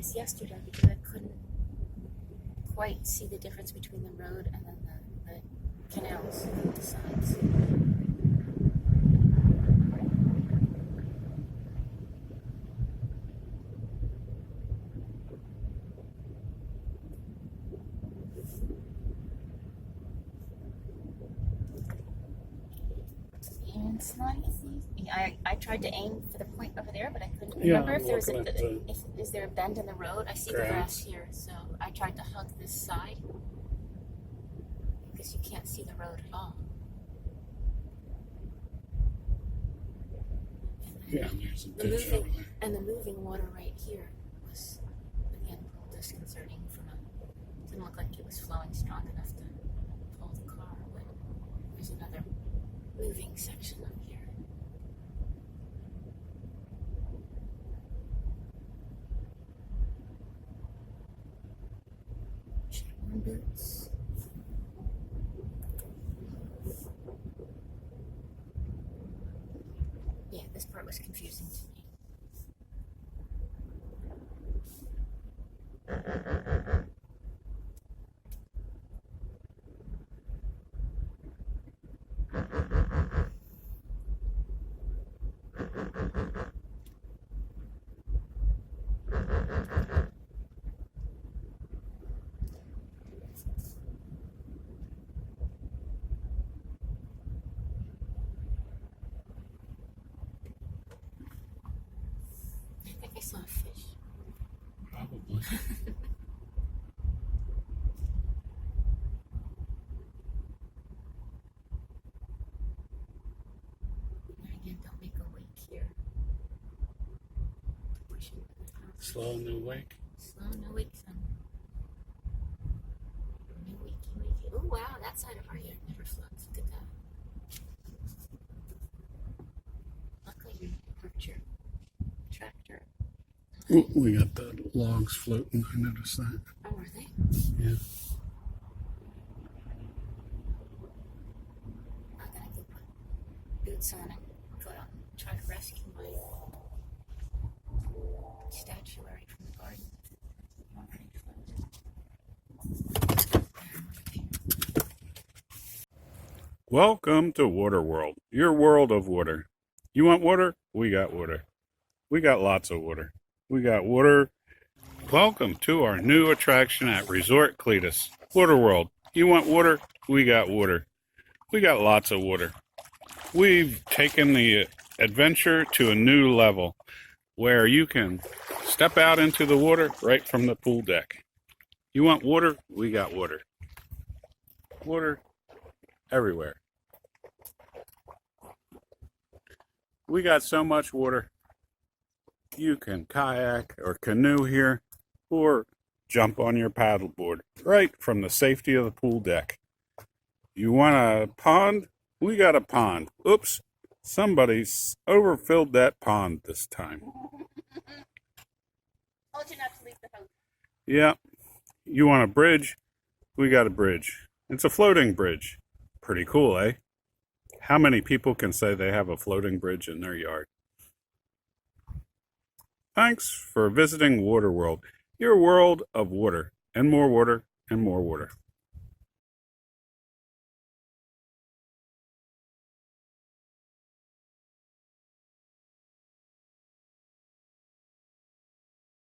this yesterday because I couldn't quite see the difference between the road and then the canals on the sides. And it's not easy. I tried to aim for the point over there, but I couldn't remember if there was is there a bend in the road. I see the grass here, so I tried to hug this side because you can't see the road at all. Yeah, there's a ditch over there. And the moving water right here was again a little disconcerting. It didn't look like it was flowing strong enough to pull the car, but there's another moving section up here. Should have worn boots. Yeah, this part was confusing to me. I think I saw a fish. Probably. Again, don't make a wake here. Slow new wake. Slow no wake, son. No wakey wakey. Oh wow, that side of our yard never floods. Look at that. Luckily you parked your tractor. Ooh, we got the logs floating. I noticed that. Oh, are they? Yeah. I'm gonna go put boots on and go out and try to rescue my statuary from the garden. Welcome to Water World, your world of water. You want water? We got water. We got lots of water. We got water. Welcome to our new attraction at Resort Cletus, Water World. You want water? We got water. We got lots of water. We've taken the adventure to a new level where you can step out into the water right from the pool deck. You want water? We got water. Water everywhere. We got so much water. You can kayak or canoe here or jump on your paddleboard right from the safety of the pool deck. You want a pond? We got a pond. Oops, somebody's overfilled that pond this time. Told you not to leave the house. Yeah. You want a bridge? We got a bridge. It's a floating bridge. Pretty cool, eh? How many people can say they have a floating bridge in their yard? Thanks for visiting Water World, your world of water, and more water, and more water.